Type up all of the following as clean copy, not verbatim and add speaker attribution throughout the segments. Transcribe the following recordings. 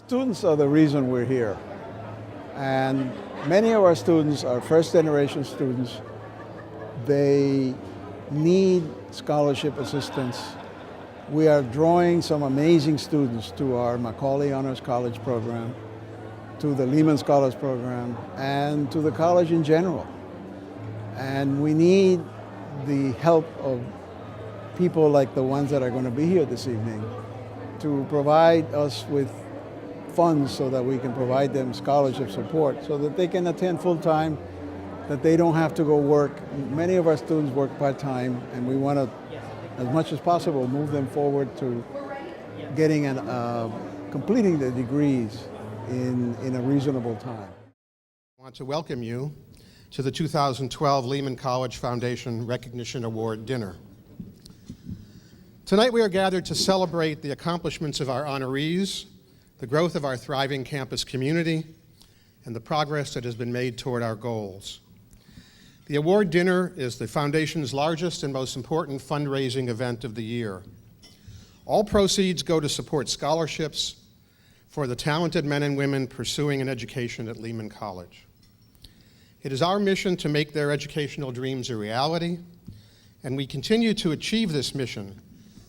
Speaker 1: Students are the reason we're here. And many of our students are first-generation students. They need scholarship assistance. We are drawing some amazing students to our Macaulay Honors College program, to the Lehman Scholars Program, and to the college in general. And we need the help of people like the ones that are going to be here this evening to provide us with funds so that we can provide them scholarship support so that they can attend full-time, that they don't have to go work. Many of our students work part-time, and we want to, as much as possible, move them forward to getting and completing their degrees in a reasonable time.
Speaker 2: I want to welcome you to the 2012 Lehman College Foundation Recognition Award Dinner. Tonight we are gathered to celebrate the accomplishments of our honorees, the growth of our thriving campus community, and the progress that has been made toward our goals. The award dinner is the Foundation's largest and most important fundraising event of the year. All proceeds go to support scholarships for the talented men and women pursuing an education at Lehman College. It is our mission to make their educational dreams a reality, and we continue to achieve this mission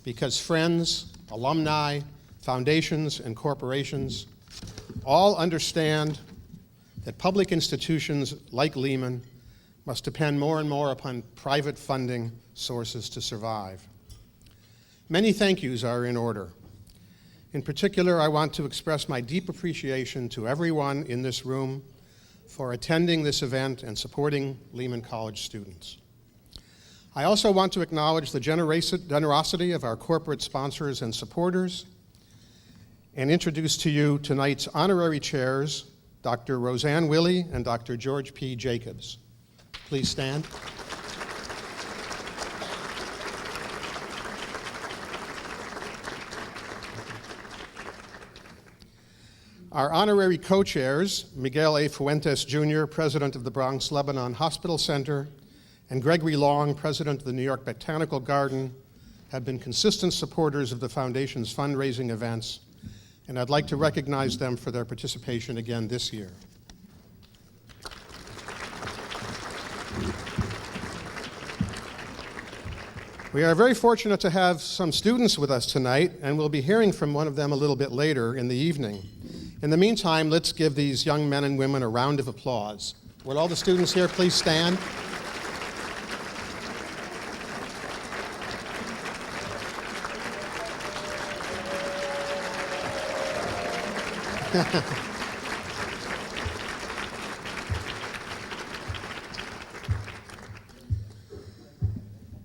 Speaker 2: because friends, alumni, foundations, and corporations all understand that public institutions like Lehman must depend more and more upon private funding sources to survive. Many thank yous are in order. In particular, I want to express my deep appreciation to everyone in this room for attending this event and supporting Lehman College students. I also want to acknowledge the generosity of our corporate sponsors and supporters, and introduce to you tonight's honorary chairs, Dr. Roseanne Willey and Dr. George P. Jacobs. Please stand. Our honorary co-chairs, Miguel A. Fuentes, Jr., President of the Bronx Lebanon Hospital Center, and Gregory Long, President of the New York Botanical Garden, have been consistent supporters of the Foundation's fundraising events, and I'd like to recognize them for their participation again this year. We are very fortunate to have some students with us tonight, and we'll be hearing from one of them a little bit later in the evening. In the meantime, let's give these young men and women a round of applause. Will all the students here please stand?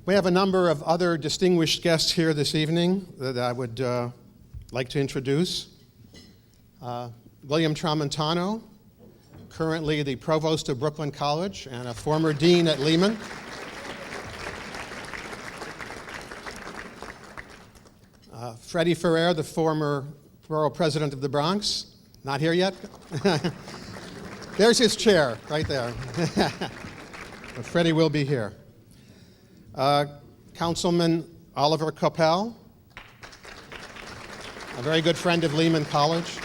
Speaker 2: We have a number of other distinguished guests here this evening that I would like to introduce. William Tramontano, currently the provost of Brooklyn College and a former dean at Lehman. Freddie Ferrer, the former borough president of the Bronx. Not here yet? There's his chair, right there. But Freddie will be here. Councilman Oliver Coppell, a very good friend of Lehman College.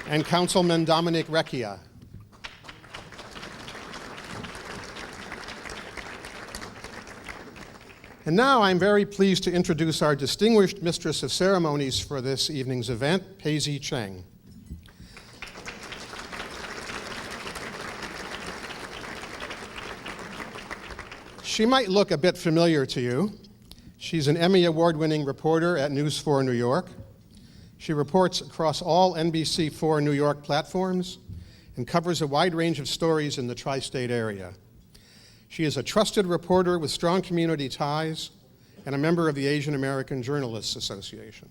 Speaker 2: And Councilman Dominic Recchia. And now I'm very pleased to introduce our distinguished Mistress of Ceremonies for this evening's event, Paisley Cheng. She might look a bit familiar to you. She's an Emmy Award-winning reporter at News 4 New York. She reports across all NBC4 New York platforms and covers a wide range of stories in the tri-state area. She is a trusted reporter with strong community ties and a member of the Asian American Journalists Association.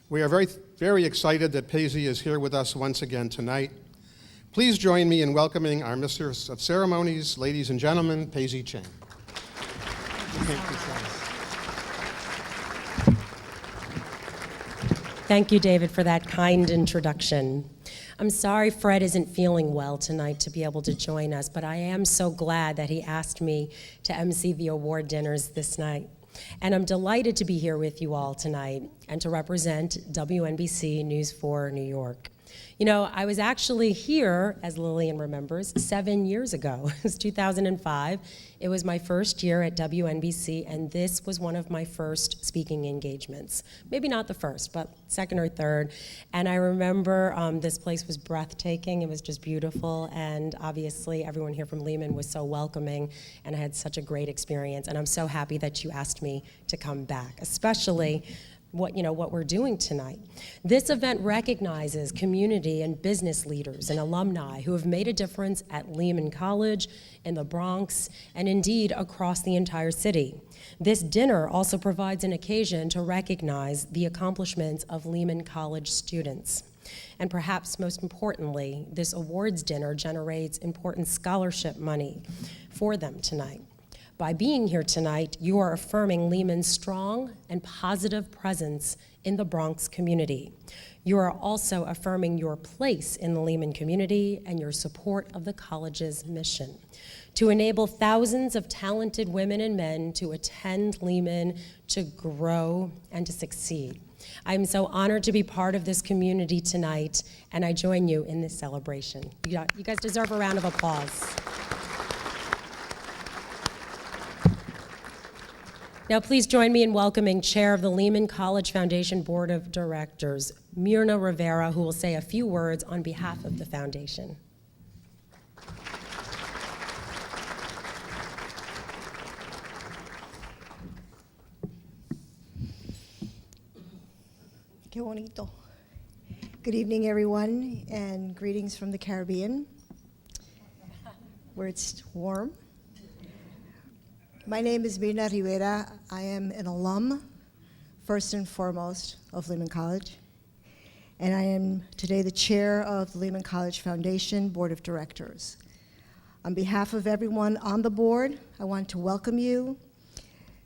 Speaker 2: We are very excited that Paisley is here with us once again tonight. Please join me in welcoming our Mistress of Ceremonies, ladies and gentlemen, Paisley Cheng.
Speaker 3: Thank you, David, for that kind introduction. I'm sorry Fred isn't feeling well tonight to be able to join us, but I am so glad that he asked me to MC the award dinners this night. And I'm delighted to be here with you all tonight and to represent WNBC News 4 New York. You know, I was actually here, as Lillian remembers, 7 years ago. It was 2005. It was my first year at WNBC, and this was one of my first speaking engagements. Maybe not the first, but second or third. And I remember this place was breathtaking. It was just beautiful, and obviously everyone here from Lehman was so welcoming, and I had such a great experience. And I'm so happy that you asked me to come back, especially what we're doing tonight. This event recognizes community and business leaders and alumni who have made a difference at Lehman College, in the Bronx, and indeed across the entire city. This dinner also provides an occasion to recognize the accomplishments of Lehman College students. And perhaps most importantly, this awards dinner generates important scholarship money for them tonight. By being here tonight, you are affirming Lehman's strong and positive presence in the Bronx community. You are also affirming your place in the Lehman community and your support of the college's mission to enable thousands of talented women and men to attend Lehman, to grow, and to succeed. I'm so honored to be part of this community tonight, and I join you in this celebration. You guys deserve a round of applause. Now please join me in welcoming Chair of the Lehman College Foundation Board of Directors, Myrna Rivera, who will say a few words on behalf of the foundation.
Speaker 4: Qué bonito. Good evening, everyone, and greetings from the Caribbean, where it's warm. My name is Myrna Rivera. I am an alum, first and foremost, of Lehman College, and I am today the chair of the Lehman College Foundation Board of Directors. On behalf of everyone on the board, I want to welcome you.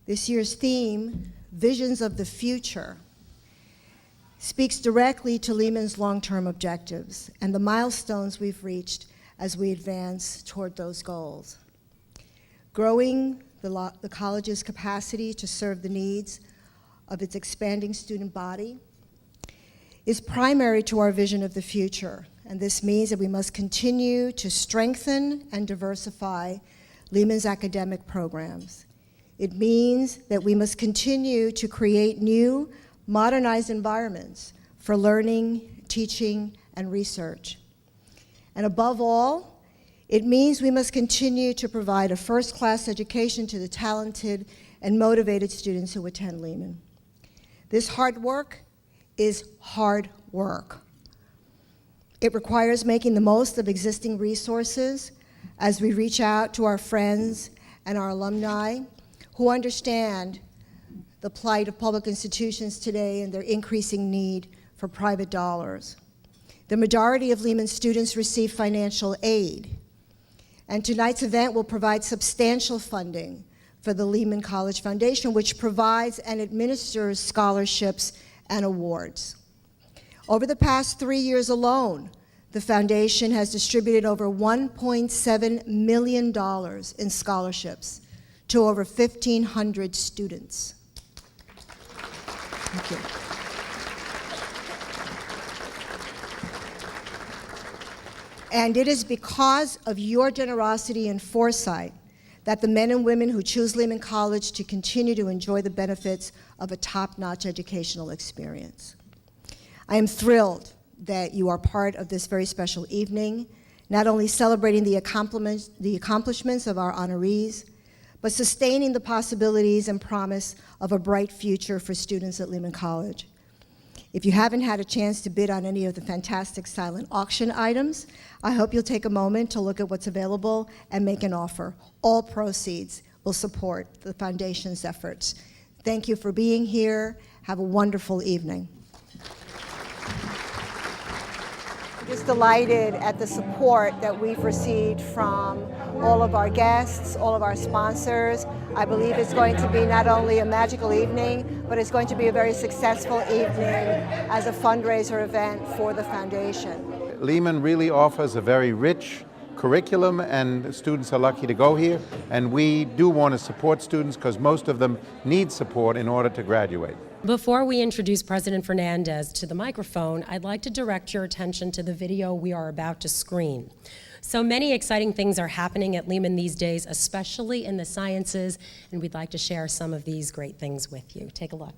Speaker 4: This year's theme, Visions of the Future, speaks directly to Lehman's long-term objectives and the milestones we've reached as we advance toward those goals. Growing the college's capacity to serve the needs of its expanding student body is primary to our vision of the future, and this means that we must continue to strengthen and diversify Lehman's academic programs. It means that we must continue to create new, modernized environments for learning, teaching, and research. And above all, it means we must continue to provide a first-class education to the talented and motivated students who attend Lehman. This hard work is hard work. It requires making the most of existing resources as we reach out to our friends and our alumni who understand the plight of public institutions today and their increasing need for private dollars. The majority of Lehman students receive financial aid, and tonight's event will provide substantial funding for the Lehman College Foundation, which provides and administers scholarships and awards. Over the past 3 years alone, the foundation has distributed over $1.7 million in scholarships to over 1,500 students. Thank you. And it is because of your generosity and foresight that the men and women who choose Lehman College to continue to enjoy the benefits of a top-notch educational experience. I am thrilled that you are part of this very special evening, not only celebrating the accomplishments of our honorees, but sustaining the possibilities and promise of a bright future for students at Lehman College. If you haven't had a chance to bid on any of the fantastic silent auction items, I hope you'll take a moment to look at what's available and make an offer. All proceeds will support the foundation's efforts. Thank you for being here. Have a wonderful evening. I'm just delighted at the support that we've received from all of our guests, all of our sponsors. I believe it's going to be not only a magical evening, but it's going to be a very successful evening as a fundraiser event for the foundation.
Speaker 5: Lehman really offers a very rich curriculum, and students are lucky to go here. And we do want to support students because most of them need support in order to graduate.
Speaker 3: Before we introduce President Fernandez to the microphone, I'd like to direct your attention to the video we are about to screen. So many exciting things are happening at Lehman these days, especially in the sciences, and we'd like to share some of these great things with you. Take a look.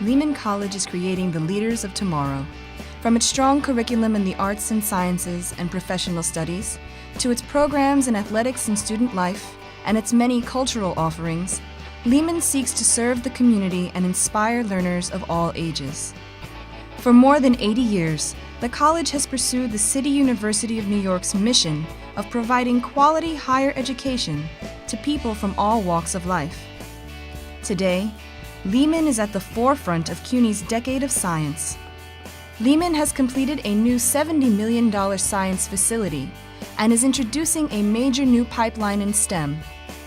Speaker 6: Lehman College is creating the leaders of tomorrow. From its strong curriculum in the arts and sciences and professional studies, to its programs in athletics and student life, and its many cultural offerings, Lehman seeks to serve the community and inspire learners of all ages. For more than 80 years, the college has pursued the City University of New York's mission of providing quality higher education to people from all walks of life. Today, Lehman is at the forefront of CUNY's decade of science. Lehman has completed a new $70 million science facility and is introducing a major new pipeline in STEM,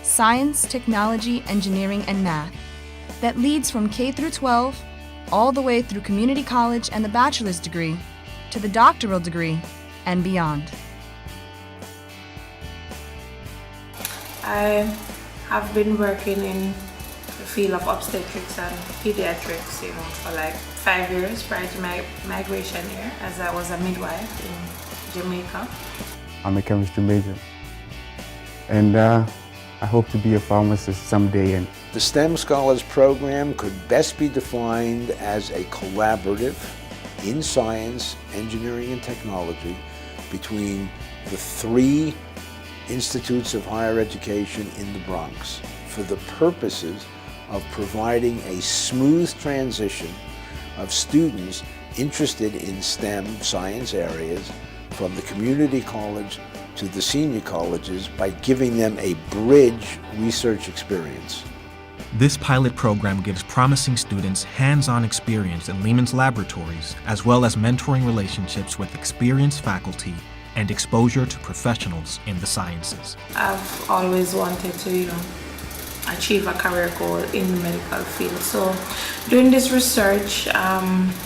Speaker 6: science, technology, engineering, and math, that leads from K through 12, all the way through community college and the bachelor's degree, to the doctoral degree, and beyond.
Speaker 7: I have been working in the field of obstetrics and pediatrics, for like 5 years prior to my migration here, as I was a midwife in Jamaica.
Speaker 8: I'm a chemistry major, and I hope to be a pharmacist someday. And
Speaker 9: the STEM Scholars Program could best be defined as a collaborative in science, engineering, and technology between the 3 institutes of higher education in the Bronx for the purposes of providing a smooth transition of students interested in STEM science areas from the community college to the senior colleges by giving them a bridge research experience.
Speaker 10: This pilot program gives promising students hands-on experience in Lehman's laboratories, as well as mentoring relationships with experienced faculty and exposure to professionals in the sciences.
Speaker 7: I've always wanted to, achieve a career goal in the medical field. So doing this research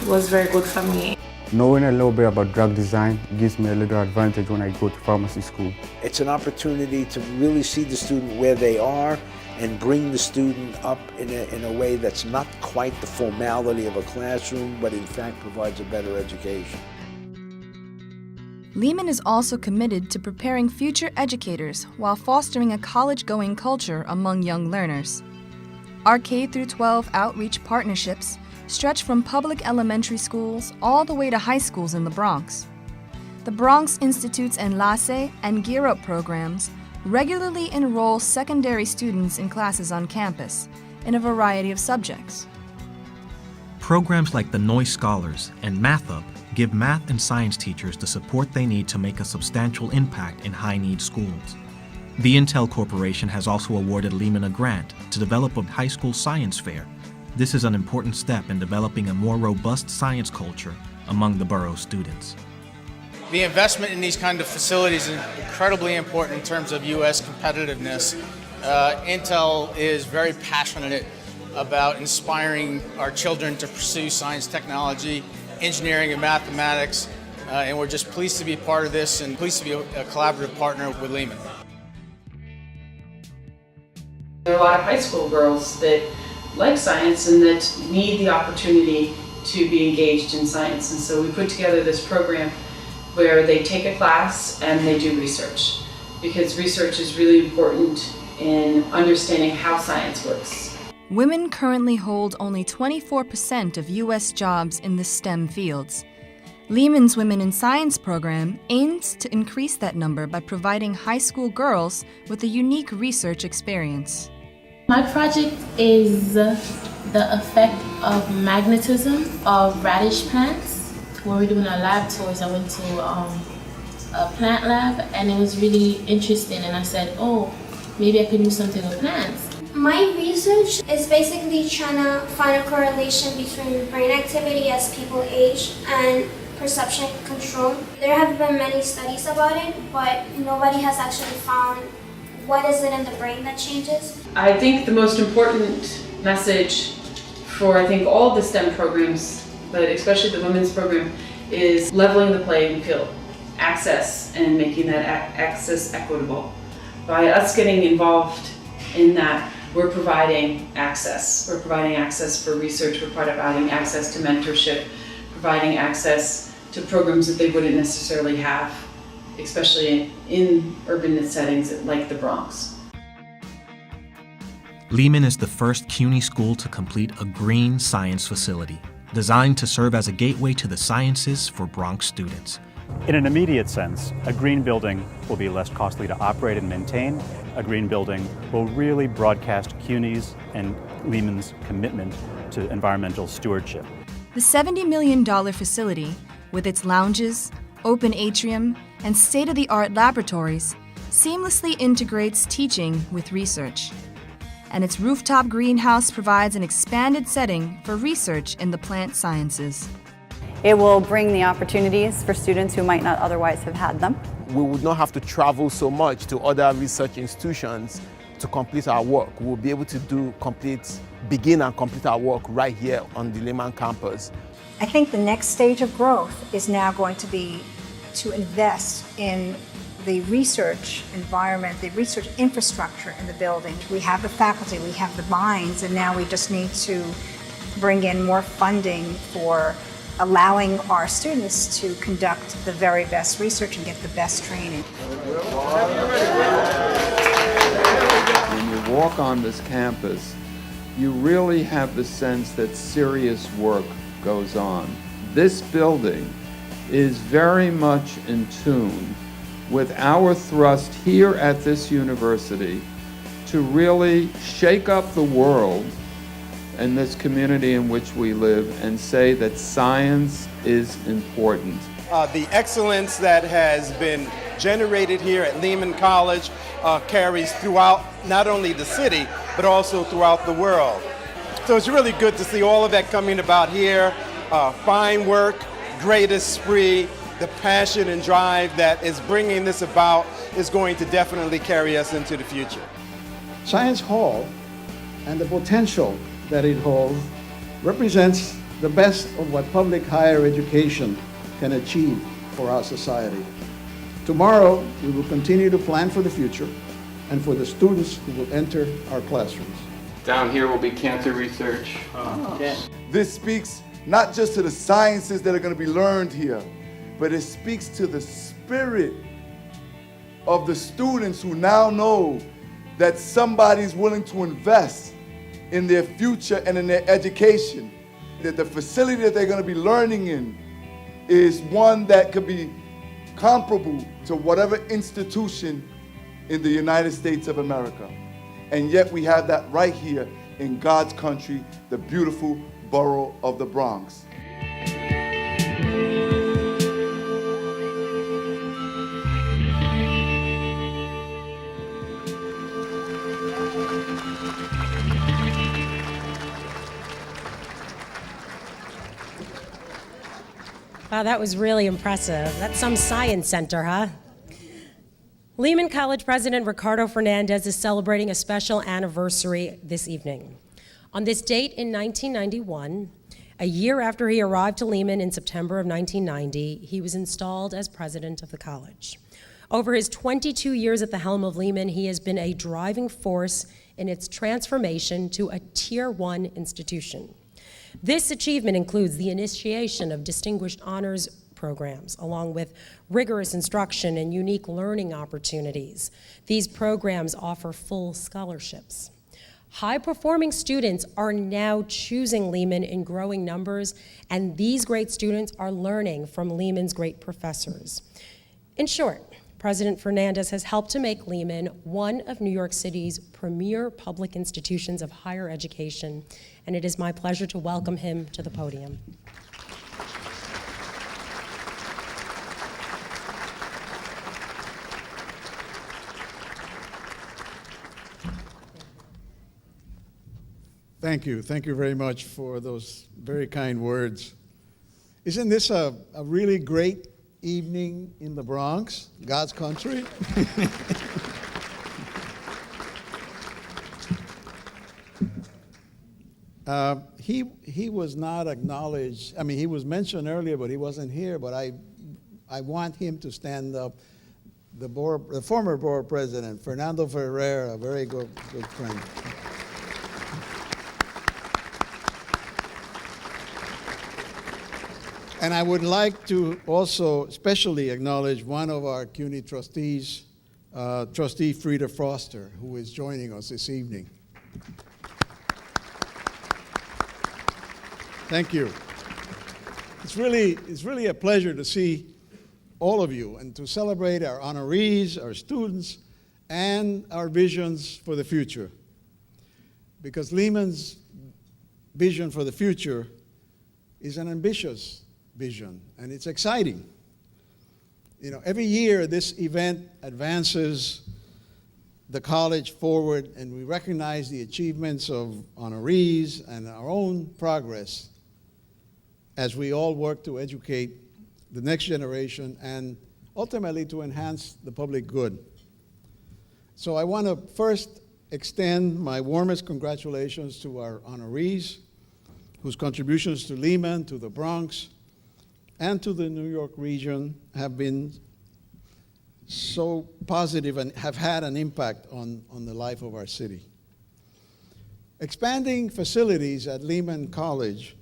Speaker 7: was very good for me.
Speaker 8: knowing a little bit about drug design gives me a little advantage when I go to pharmacy school.
Speaker 9: It's an opportunity to really see the student where they are and bring the student up in a way that's not quite the formality of a classroom, but in fact provides a better education.
Speaker 6: Lehman is also committed to preparing future educators while fostering a college-going culture among young learners. Our K-12 outreach partnerships stretch from public elementary schools all the way to high schools in the Bronx. The Bronx Institute's Enlace and Gear Up programs regularly enroll secondary students in classes on campus in a variety of subjects.
Speaker 10: Programs like the Noise Scholars and Math Up give math and science teachers the support they need to make a substantial impact in high-need schools. The Intel Corporation has also awarded Lehman a grant to develop a high school science fair. This is an important step in developing a more robust science culture among the borough's students.
Speaker 11: The investment in these kind of facilities is incredibly important in terms of U.S. competitiveness. Intel is very passionate about inspiring our children to pursue science, technology, engineering, and mathematics, and we're just pleased to be a part of this and pleased to be a collaborative partner with Lehman.
Speaker 12: There are a lot of high school girls that like science and that need the opportunity to be engaged in science, and so we put together this program where they take a class and they do research, because research is really important in understanding how science works.
Speaker 6: Women currently hold only 24% of U.S. jobs in the STEM fields. Lehman's Women in Science program aims to increase that number by providing high school girls with a unique research experience.
Speaker 13: My project is the effect of magnetism of radish plants. When we were doing our lab tours, I went to a plant lab, and it was really interesting, and I said, oh, maybe I could do something with plants.
Speaker 14: My research is basically trying to find a correlation between brain activity as people age and perception control. There have been many studies about it, but nobody has actually found what is it in the brain that changes.
Speaker 12: I think the most important message for all the STEM programs, but especially the women's program, is leveling the playing field, access, and making that access equitable. By us getting involved in that, we're providing access. We're providing access for research, we're providing access to mentorship, providing access to programs that they wouldn't necessarily have, especially in urban settings like the Bronx.
Speaker 10: Lehman is the first CUNY school to complete a green science facility, designed to serve as a gateway to the sciences for Bronx students.
Speaker 15: In an immediate sense, a green building will be less costly to operate and maintain. A green building will really broadcast CUNY's and Lehman's commitment to environmental stewardship.
Speaker 6: The $70 million facility, with its lounges, open atrium, and state-of-the-art laboratories, seamlessly integrates teaching with research. And its rooftop greenhouse provides an expanded setting for research in the plant sciences.
Speaker 16: It will bring the opportunities for students who might not otherwise have had them.
Speaker 17: We would not have to travel so much to other research institutions to complete our work. We'll be able to begin and complete our work right here on the Lehman campus.
Speaker 18: I think the next stage of growth is now going to be to invest in the research environment, the research infrastructure in the building. We have the faculty, we have the minds, and now we just need to bring in more funding for allowing our students to conduct the very best research and get the best training.
Speaker 19: When you walk on this campus, you really have the sense that serious work goes on. This building is very much in tune with our thrust here at this university to really shake up the world and this community in which we live and say that science is important.
Speaker 20: The excellence that has been generated here at Lehman College carries throughout not only the city, but also throughout the world. So it's really good to see all of that coming about here. Fine work, great esprit, the passion and drive that is bringing this about is going to definitely carry us into the future.
Speaker 1: Science Hall and the potential that it holds represents the best of what public higher education can achieve for our society. Tomorrow, we will continue to plan for the future and for the students who will enter our classrooms.
Speaker 19: Down here will be cancer research.
Speaker 21: This speaks not just to the sciences that are going to be learned here, but it speaks to the spirit of the students who now know that somebody's willing to invest in their future and in their education, that the facility that they're going to be learning in is one that could be comparable to whatever institution in the United States of America. And yet we have that right here in God's country, the beautiful borough of the Bronx.
Speaker 3: Wow, that was really impressive. That's some science center, huh? Lehman College President Ricardo Fernandez is celebrating a special anniversary this evening. On this date in 1991, a year after he arrived to Lehman in September of 1990, he was installed as president of the college. Over his 22 years at the helm of Lehman, he has been a driving force in its transformation to a Tier 1 institution. This achievement includes the initiation of distinguished honors programs, along with rigorous instruction and unique learning opportunities. These programs offer full scholarships. High-performing students are now choosing Lehman in growing numbers, and these great students are learning from Lehman's great professors. In short, President Fernandez has helped to make Lehman one of New York City's premier public institutions of higher education, and it is my pleasure to welcome him to the podium.
Speaker 1: Thank you very much for those very kind words. Isn't this a really great evening in the Bronx, God's country? He was not acknowledged. I mean, he was mentioned earlier, but he wasn't here. But I want him to stand up. The former board president, Fernando Ferrer, a very good friend. And I would like to also especially acknowledge one of our CUNY trustees, Trustee Frida Foster, who is joining us this evening. Thank you. It's really a pleasure to see all of you and to celebrate our honorees, our students, and our visions for the future. Because Lehman's vision for the future is an ambitious vision, and it's exciting. You know, every year this event advances the college forward, and we recognize the achievements of honorees and our own progress as we all work to educate the next generation and ultimately to enhance the public good. So I want to first extend my warmest congratulations to our honorees, whose contributions to Lehman, to the Bronx, and to the New York region have been so positive and have had an impact on the life of our city. Expanding facilities at Lehman College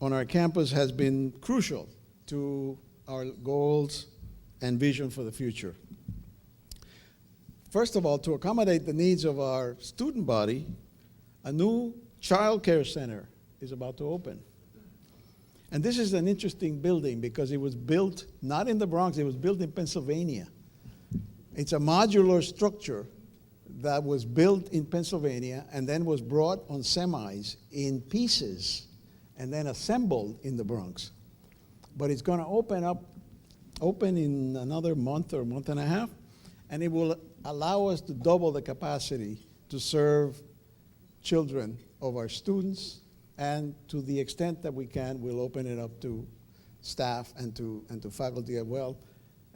Speaker 1: on our campus has been crucial to our goals and vision for the future. First of all, to accommodate the needs of our student body, a new child care center is about to open. And this is an interesting building because it was built not in the Bronx, it was built in Pennsylvania. It's a modular structure that was built in Pennsylvania and then was brought on semis in pieces and then assembled in the Bronx. But it's going to open in another month or month and a half, and it will allow us to double the capacity to serve children of our students, and to the extent that we can, we'll open it up to staff and to faculty as well.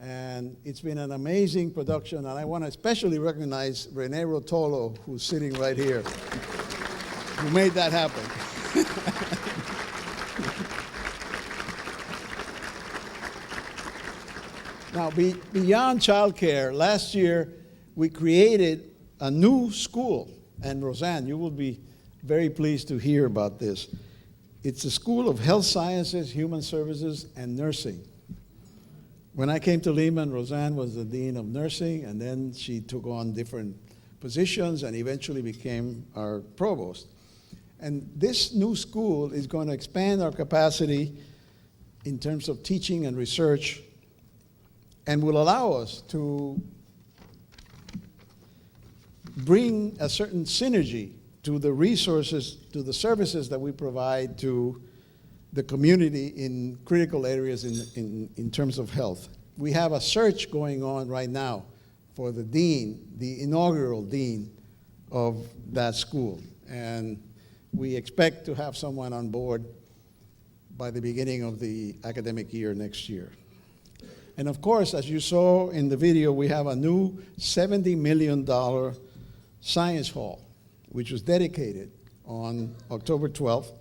Speaker 1: And it's been an amazing production, and I want to especially recognize Rene Rotolo, who's sitting right here, who made that happen. Now, beyond childcare, last year we created a new school, and Roseanne, you will be very pleased to hear about this. It's a School of Health Sciences, Human Services, and Nursing. When I came to Lehman, Roseanne was the Dean of Nursing, and then she took on different positions and eventually became our provost. And this new school is going to expand our capacity in terms of teaching and research, and will allow us to bring a certain synergy to the resources, to the services that we provide to the community in critical areas in terms of health. We have a search going on right now for the dean, the inaugural dean of that school. And we expect to have someone on board by the beginning of the academic year next year. And of course, as you saw in the video, we have a new $70 million science hall, which was dedicated on October 12th.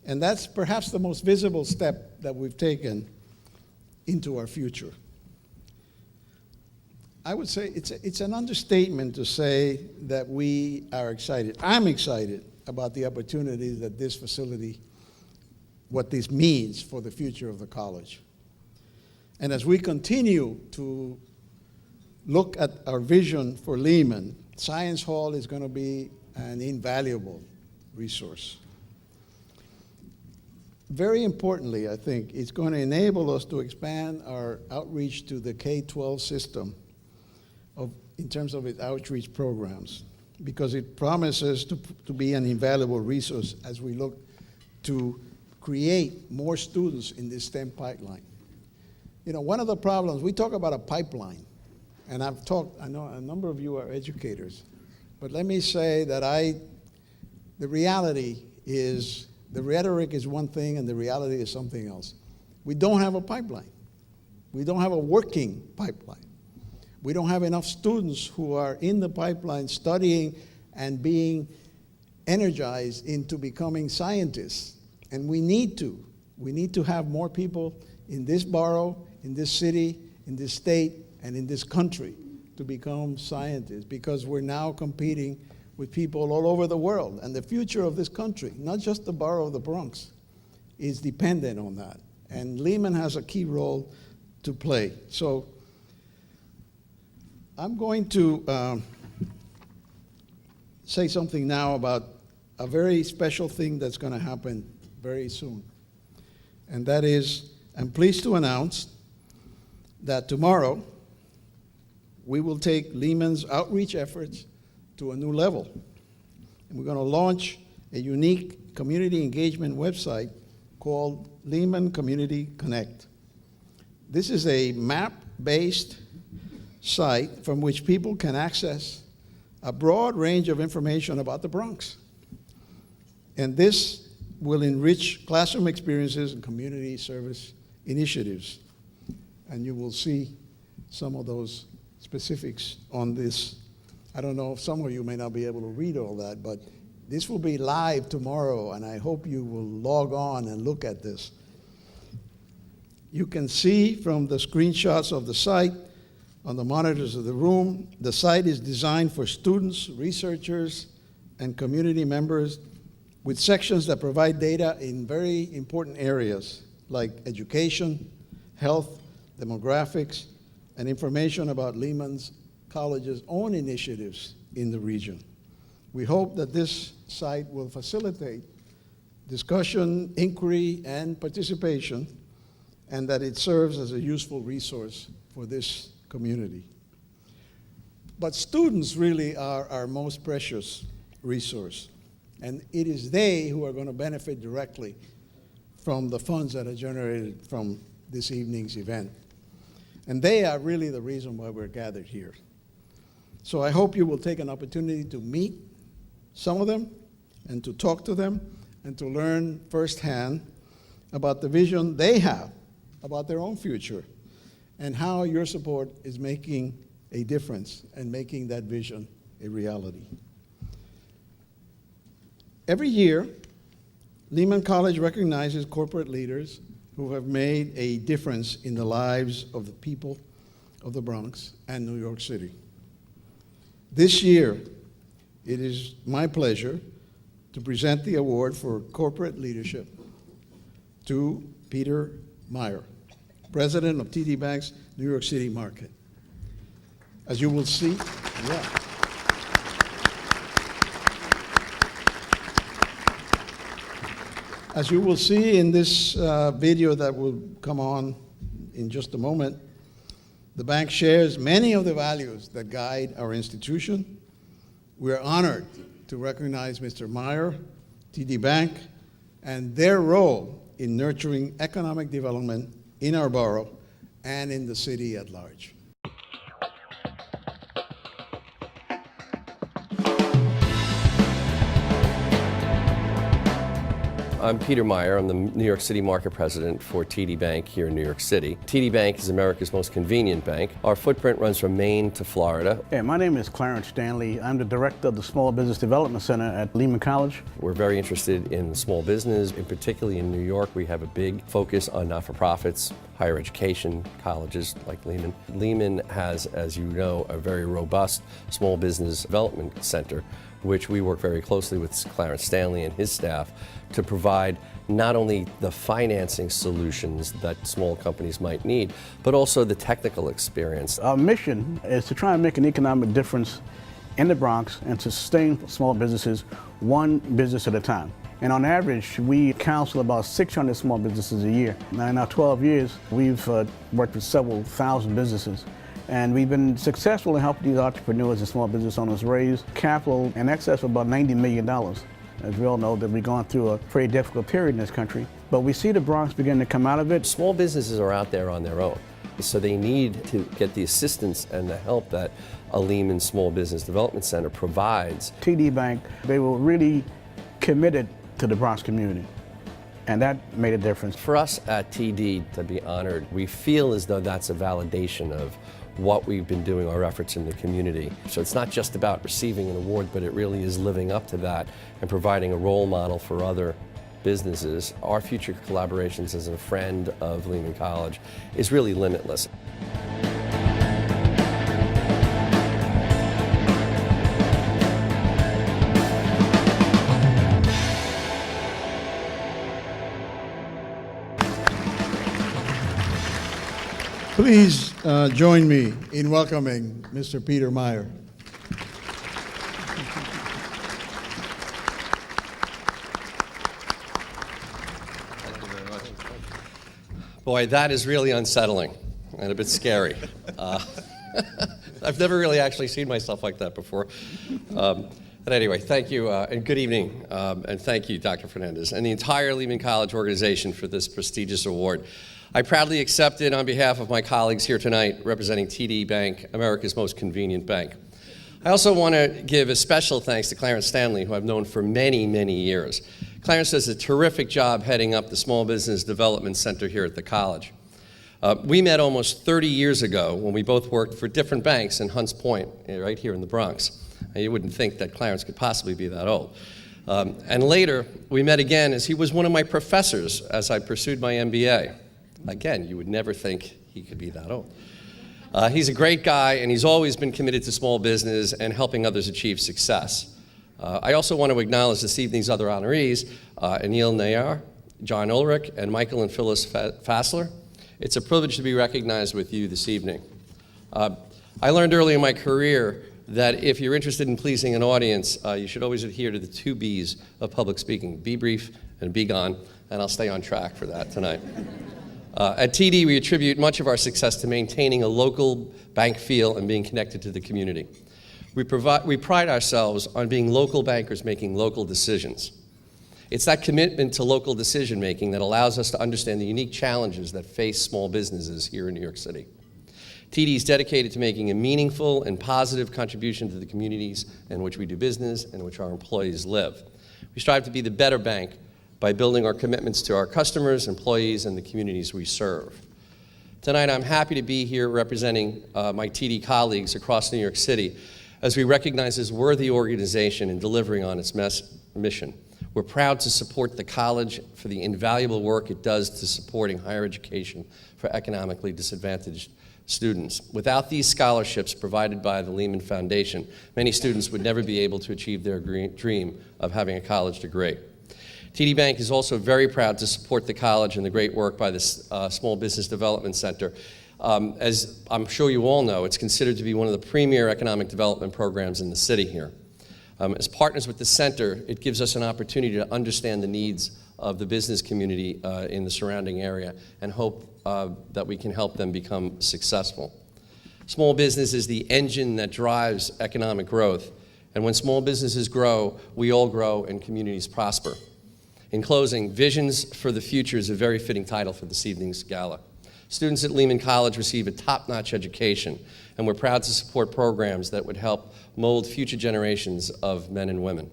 Speaker 1: And that's perhaps the most visible step that we've taken into our future. I would say it's an understatement to say that we are excited. I'm excited about the opportunities that this facility, what this means for the future of the college. And as we continue to look at our vision for Lehman, Science Hall is going to be an invaluable resource. Very importantly, I think, it's going to enable us to expand our outreach to the K-12 system in terms of its outreach programs, because it promises to be an invaluable resource as we look to create more students in this STEM pipeline. You know, one of the problems, we talk about a pipeline, and I know a number of you are educators, but let me say that the reality is The rhetoric is one thing and the reality is something else. We don't have a pipeline. We don't have a working pipeline. We don't have enough students who are in the pipeline studying and being energized into becoming scientists. And we need to. We need to have more people in this borough, in this city, in this state, and in this country to become scientists, because we're now competing with people all over the world. And the future of this country, not just the borough of the Bronx, is dependent on that. And Lehman has a key role to play. So I'm going to say something now about a very special thing that's going to happen very soon. And that is, I'm pleased to announce that tomorrow we will take Lehman's outreach efforts to a new level. And we're going to launch a unique community engagement website called Lehman Community Connect. This is a map-based site from which people can access a broad range of information about the Bronx. And this will enrich classroom experiences and community service initiatives. And you will see some of those specifics on this. I don't know if some of you may not be able to read all that, but this will be live tomorrow, and I hope you will log on and look at this. You can see from the screenshots of the site on the monitors of the room, the site is designed for students, researchers, and community members, with sections that provide data in very important areas like education, health, demographics, and information about Lehman's College's own initiatives in the region. We hope that this site will facilitate discussion, inquiry, and participation, and that it serves as a useful resource for this community. But students really are our most precious resource, and it is they who are going to benefit directly from the funds that are generated from this evening's event. And they are really the reason why we're gathered here. So I hope you will take an opportunity to meet some of them and to talk to them and to learn firsthand about the vision they have about their own future and how your support is making a difference and making that vision a reality. Every year, Lehman College recognizes corporate leaders who have made a difference in the lives of the people of the Bronx and New York City. This year, it is my pleasure to present the award for corporate leadership to Peter Meyer, president of TD Bank's New York City market. As you will see, As you will see in this video that will come on in just a moment, the bank shares many of the values that guide our institution. We are honored to recognize Mr. Meyer, TD Bank, and their role in nurturing economic development in our borough and in the city at large.
Speaker 2: I'm Peter Meyer. I'm the New York City market president for TD Bank here in New York City. TD Bank is America's most convenient bank. Our footprint runs from Maine to Florida.
Speaker 22: Hey, my name is Clarence Stanley. I'm the director of the Small Business Development Center at Lehman College.
Speaker 2: We're very interested in small business, and particularly in New York, we have a big focus on not-for-profits, higher education, colleges like Lehman. Lehman has, as you know, a very robust small business development center, which we work very closely with Clarence Stanley and his staff to provide not only the financing solutions that small companies might need, but also the technical experience.
Speaker 22: Our mission is to try and make an economic difference in the Bronx and to sustain small businesses one business at a time. And on average, we counsel about 600 small businesses a year. Now, in our 12 years, we've worked with several thousand businesses. And we've been successful in helping these entrepreneurs and small business owners raise capital in excess of about $90 million. As we all know, that we've gone through a pretty difficult period in this country. But we see the Bronx beginning to come out of it.
Speaker 2: Small businesses are out there on their own, so they need to get the assistance and the help that a Lehman Small Business Development Center provides.
Speaker 22: TD Bank, they were really committed to the Bronx community. And that made a difference.
Speaker 2: For us at TD to be honored, we feel as though that's a validation of what we've been doing, our efforts in the community. So it's not just about receiving an award, but it really is living up to that and providing a role model for other businesses. Our future collaborations as a friend of Lehman College is really limitless.
Speaker 1: Please join me in welcoming Mr. Peter Meyer.
Speaker 2: Thank you very much. Boy, that is really unsettling and a bit scary. I've never really actually seen myself like that before. But anyway, thank you and good evening. And thank you, Dr. Fernandez, and the entire Lehman College organization for this prestigious award. I proudly accept it on behalf of my colleagues here tonight representing TD Bank, America's most convenient bank. I also want to give a special thanks to Clarence Stanley, who I've known for many, many years. Clarence does a terrific job heading up the Small Business Development Center here at the college. We met almost 30 years ago when we both worked for different banks in Hunts Point, right here in the Bronx. You wouldn't think that Clarence could possibly be that old. And later, we met again as he was one of my professors as I pursued my MBA. Again, you would never think he could be that old. He's a great guy, and he's always been committed to small business and helping others achieve success. I also want to acknowledge this evening's other honorees, Anil Nayar, John Ulrich, and Michael and Phyllis Fassler. It's a privilege to be recognized with you this evening. I learned early in my career that if you're interested in pleasing an audience, you should always adhere to the 2 B's of public speaking: be brief and be gone, and I'll stay on track for that tonight. At TD, we attribute much of our success to maintaining a local bank feel and being connected to the community. We pride ourselves on being local bankers making local decisions. It's that commitment to local decision making that allows us to understand the unique challenges that face small businesses here in New York City. TD is dedicated to making a meaningful and positive contribution to the communities in which we do business and in which our employees live. We strive to be the better bank by building our commitments to our customers, employees, and the communities we serve. Tonight, I'm happy to be here representing my TD colleagues across New York City as we recognize this worthy organization in delivering on its mission. We're proud to support the college for the invaluable work it does to supporting higher education for economically disadvantaged students. Without these scholarships provided by the Lehman Foundation, many students would never be able to achieve their dream of having a college degree. TD Bank is also very proud to support the college and the great work by the Small Business Development Center. As I'm sure you all know, it's considered to be one of the premier economic development programs in the city here. As partners with the center, it gives us an opportunity to understand the needs of the business community in the surrounding area and hope that we can help them become successful. Small business is the engine that drives economic growth, and when small businesses grow, we all grow and communities prosper. In closing, Visions for the Future is a very fitting title for this evening's gala. Students at Lehman College receive a top-notch education, and we're proud to support programs that would help mold future generations of men and women.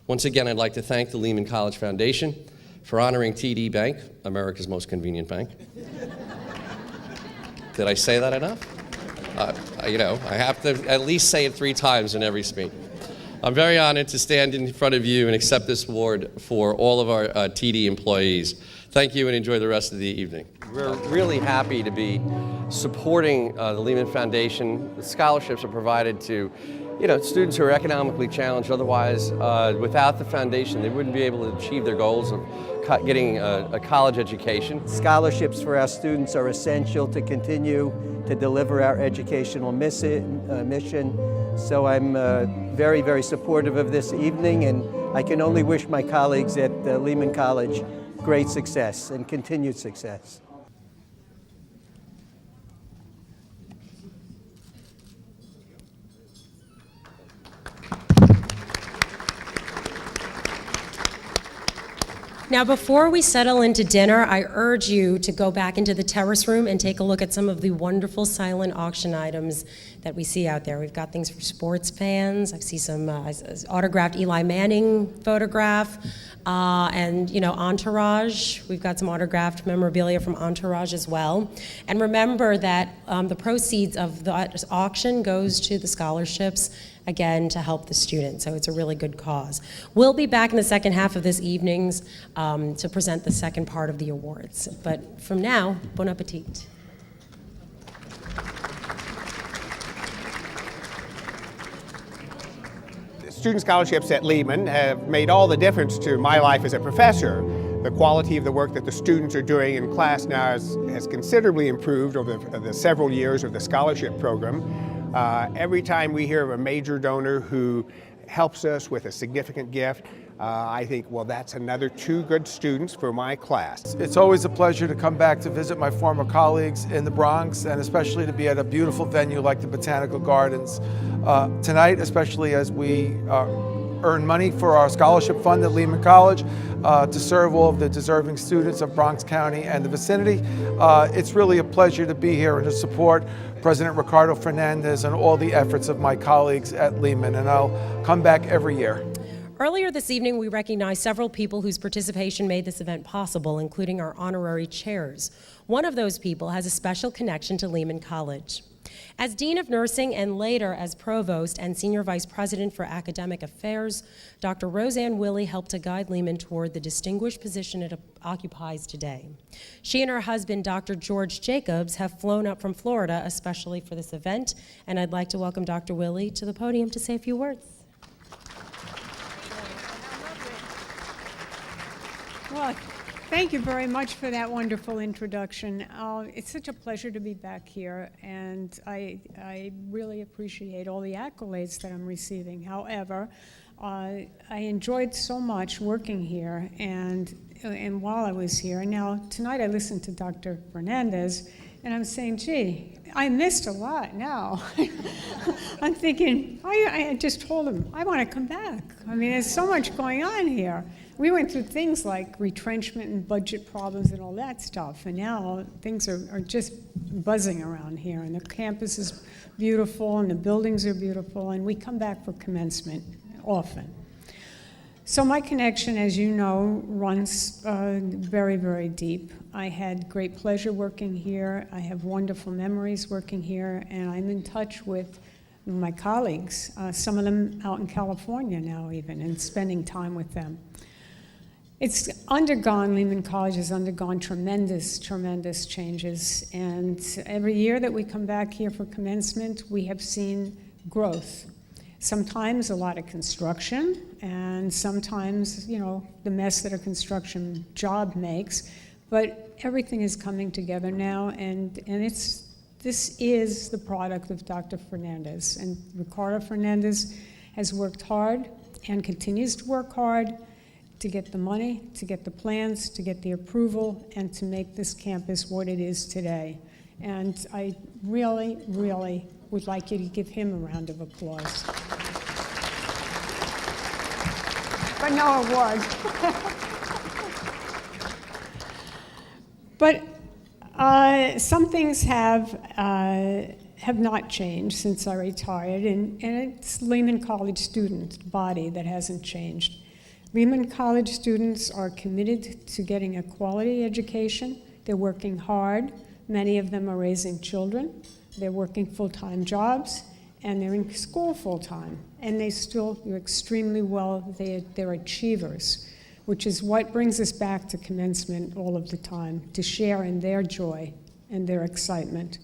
Speaker 2: Once again, I'd like to thank the Lehman College Foundation for honoring TD Bank, America's most convenient bank. Did I say that enough? I have to at least say it 3 times in every speech. I'm very honored to stand in front of you and accept this award for all of our TD employees. Thank you and enjoy the rest of the evening. We're really happy to be supporting the Lehman Foundation. The scholarships are provided to students who are economically challenged. Otherwise, without the foundation, they wouldn't be able to achieve their goals of getting a college education.
Speaker 4: Scholarships for our students are essential to continue to deliver our educational mission. So I'm very, very supportive of this evening, and I can only wish my colleagues at Lehman College great success and continued success.
Speaker 3: Now, before we settle into dinner, I urge you to go back into the terrace room and take a look at some of the wonderful silent auction items that we see out there. We've got things for sports fans. I see some autographed Eli Manning photograph, and Entourage. We've got some autographed memorabilia from Entourage as well. And remember that the proceeds of the auction goes to the scholarships, again, to help the students. So it's a really good cause. We'll be back in the second half of this evening's to present the second part of the awards. But from now, bon appetit.
Speaker 5: Student scholarships at Lehman have made all the difference to my life as a professor. The quality of the work that the students are doing in class now has considerably improved over the several years of the scholarship program. Every time we hear of a major donor who helps us with a significant gift, I think, well, that's another 2 good students for my class.
Speaker 21: It's always a pleasure to come back to visit my former colleagues in the Bronx, and especially to be at a beautiful venue like the Botanical Gardens. Tonight, especially as we earn money for our scholarship fund at Lehman College to serve all of the deserving students of Bronx County and the vicinity. It's really a pleasure to be here and to support President Ricardo Fernandez and all the efforts of my colleagues at Lehman, and I'll come back every year.
Speaker 3: Earlier this evening, we recognized several people whose participation made this event possible, including our honorary chairs. One of those people has a special connection to Lehman College. As Dean of Nursing and later as Provost and Senior Vice President for Academic Affairs, Dr. Roseanne Willey helped to guide Lehman toward the distinguished position it occupies today. She and her husband, Dr. George Jacobs, have flown up from Florida especially for this event, and I'd like to welcome Dr. Willey to the podium to say a few words.
Speaker 7: Well, thank you very much for that wonderful introduction. It's such a pleasure to be back here, and I really appreciate all the accolades that I'm receiving. However, I enjoyed so much working here, and while I was here. Now, tonight I listened to Dr. Fernandez, and I'm saying, gee, I missed a lot now. I'm thinking, I just told him, I want to come back. I mean, there's so much going on here. We went through things like retrenchment and budget problems and all that stuff, and now things are just buzzing around here, and the campus is beautiful, and the buildings are beautiful, and we come back for commencement often. So my connection, as you know, runs very, very deep. I had great pleasure working here. I have wonderful memories working here, and I'm in touch with my colleagues, some of them out in California now even, and spending time with them. Lehman College has undergone tremendous, tremendous changes, and every year that we come back here for commencement, we have seen growth. Sometimes a lot of construction, and sometimes, the mess that a construction job makes, but everything is coming together now, and this is the product of Dr. Fernandez, and Ricardo Fernandez has worked hard and continues to work hard to get the money, to get the plans, to get the approval, and to make this campus what it is today. And I really, really would like you to give him a round of applause. But no award. But some things have not changed since I retired, and it's Lehman College student body that hasn't changed. Lehman College students are committed to getting a quality education. They're working hard. Many of them are raising children. They're working full-time jobs, and they're in school full-time. And they still do extremely well. They're achievers, which is what brings us back to commencement all of the time, to share in their joy and their excitement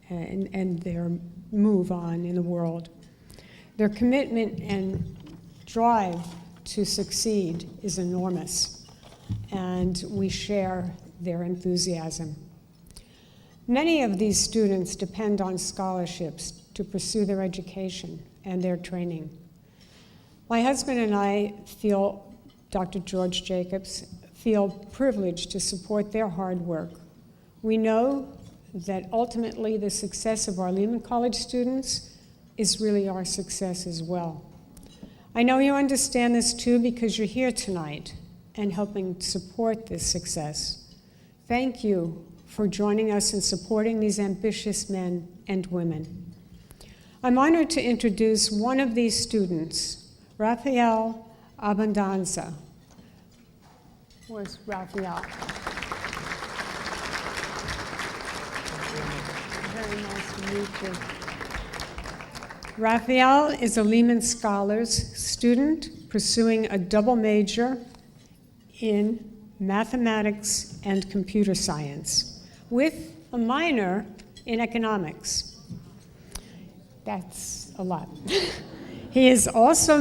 Speaker 7: and their move on in the world. Their commitment and drive to succeed is enormous, and we share their enthusiasm. Many of these students depend on scholarships to pursue their education and their training. My husband and I feel, Dr. George Jacobs, feel privileged to support their hard work. We know that ultimately the success of our Lehman College students is really our success as well. I know you understand this too because you're here tonight, and helping support this success. Thank you for joining us in supporting these ambitious men and women. I'm honored to introduce one of these students, Rafael Abundanza. Where's Rafael? Very nice to meet you. Rafael is a Lehman Scholars student pursuing a double major in mathematics and computer science with a minor in economics. That's a lot. He has also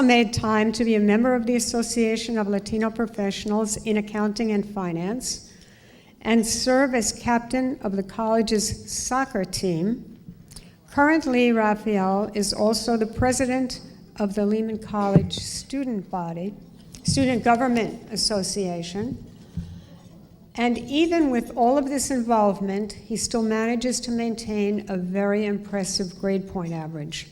Speaker 7: made time to be a member of the Association of Latino Professionals in Accounting and Finance and serve as captain of the college's soccer team. Currently, Rafael is also the president of the Lehman College Student Government Association. And even with all of this involvement, he still manages to maintain a very impressive grade point average.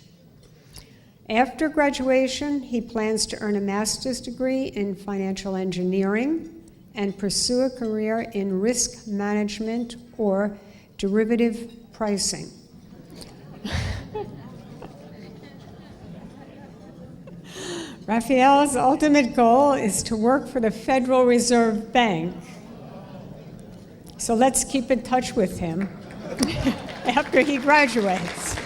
Speaker 7: After graduation, he plans to earn a master's degree in financial engineering and pursue a career in risk management or derivative pricing. Rafael's ultimate goal is to work for the Federal Reserve Bank. So let's keep in touch with him after he graduates.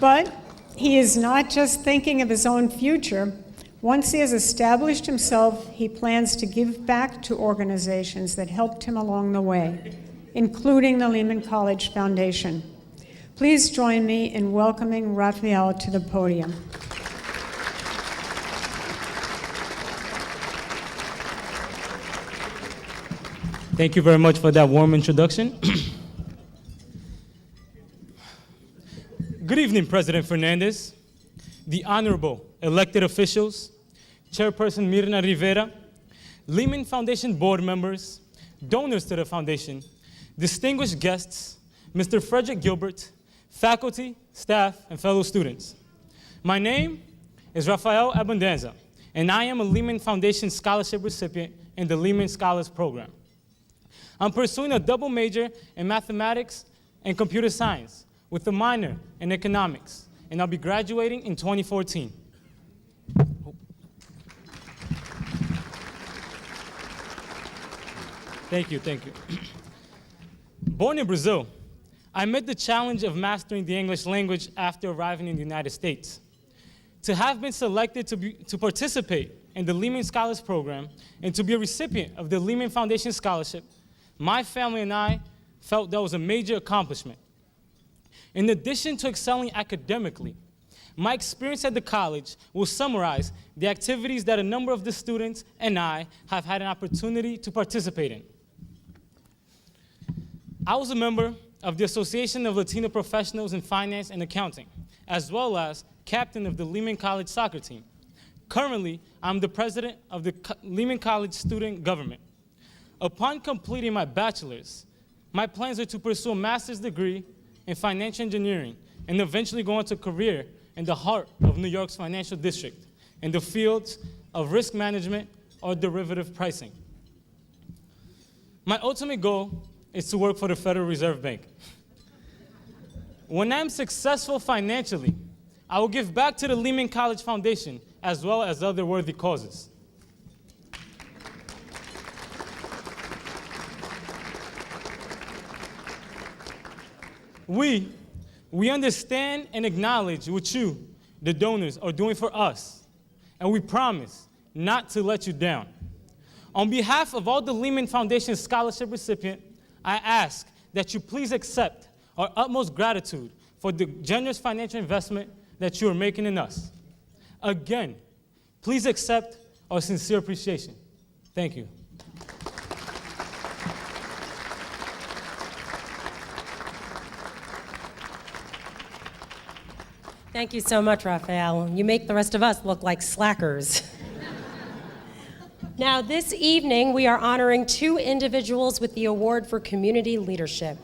Speaker 7: But he is not just thinking of his own future. Once he has established himself, he plans to give back to organizations that helped him along the way, including the Lehman College Foundation. Please join me in welcoming Rafael to the podium.
Speaker 8: Thank you very much for that warm introduction. Good evening, President Fernandez, the honorable elected officials, Chairperson Mirna Rivera, Lehman Foundation board members, donors to the foundation, distinguished guests, Mr. Frederick Gilbert, faculty, staff, and fellow students. My name is Rafael Abundanza, and I am a Lehman Foundation scholarship recipient in the Lehman Scholars Program. I'm pursuing a double major in mathematics and computer science with a minor in economics, and I'll be graduating in 2014. Thank you. Born in Brazil, I met the challenge of mastering the English language after arriving in the United States. To have been selected to participate in the Lehman Scholars Program and to be a recipient of the Lehman Foundation Scholarship, my family and I felt that was a major accomplishment. In addition to excelling academically, my experience at the college will summarize the activities that a number of the students and I have had an opportunity to participate in. I was a member of the Association of Latino Professionals in Finance and Accounting, as well as captain of the Lehman College soccer team. Currently, I'm the president of the Lehman College Student Government. Upon completing my bachelor's, my plans are to pursue a master's degree in financial engineering and eventually go into a career in the heart of New York's financial district in the fields of risk management or derivative pricing. My ultimate goal is to work for the Federal Reserve Bank. When I'm successful financially, I will give back to the Lehman College Foundation as well as other worthy causes. We understand and acknowledge what you, the donors, are doing for us, and we promise not to let you down. On behalf of all the Lehman Foundation scholarship recipients, I ask that you please accept our utmost gratitude for the generous financial investment that you are making in us. Again, please accept our sincere appreciation. Thank you.
Speaker 3: Thank you so much, Rafael. You make the rest of us look like slackers. Now, this evening, we are honoring two individuals with the Award for Community Leadership.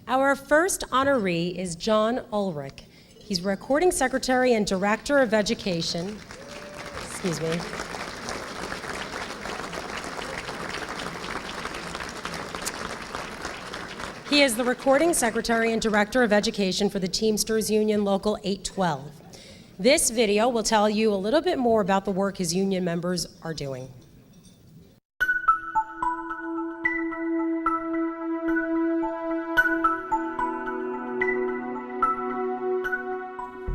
Speaker 3: Our first honoree is John Ulrich. He's Recording Secretary and Director of Education. Excuse me. He is the Recording Secretary and Director of Education for the Teamsters Union Local 812. This video will tell you a little bit more about the work his union members are doing.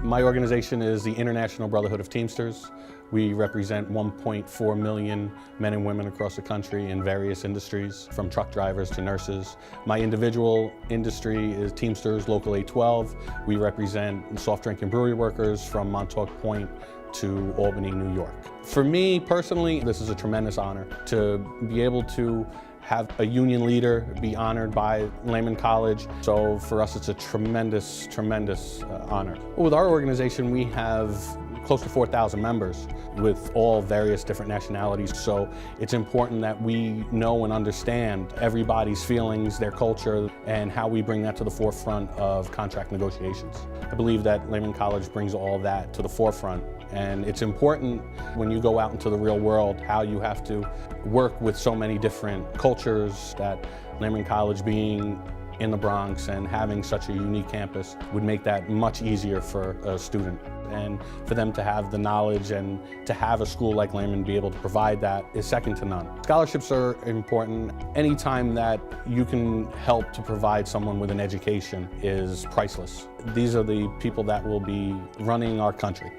Speaker 9: My organization is the International Brotherhood of Teamsters. We represent 1.4 million men and women across the country in various industries, from truck drivers to nurses. My individual industry is Teamsters Local 812. We represent soft drink and brewery workers from Montauk Point to Albany, New York. For me personally, this is a tremendous honor to be able to have a union leader be honored by Lehman College. So for us, it's a tremendous, tremendous honor. With our organization, we have close to 4,000 members with all various different nationalities. So it's important that we know and understand everybody's feelings, their culture, and how we bring that to the forefront of contract negotiations. I believe that Lehman College brings all that to the forefront. And it's important when you go out into the real world how you have to work with so many different cultures, that Lehman College being in the Bronx and having such a unique campus would make that much easier for a student. And for them to have the knowledge and to have a school like Lehman be able to provide that is second to none. Scholarships are important. Anytime that you can help to provide someone with an education is priceless. These are the people that will be running our country.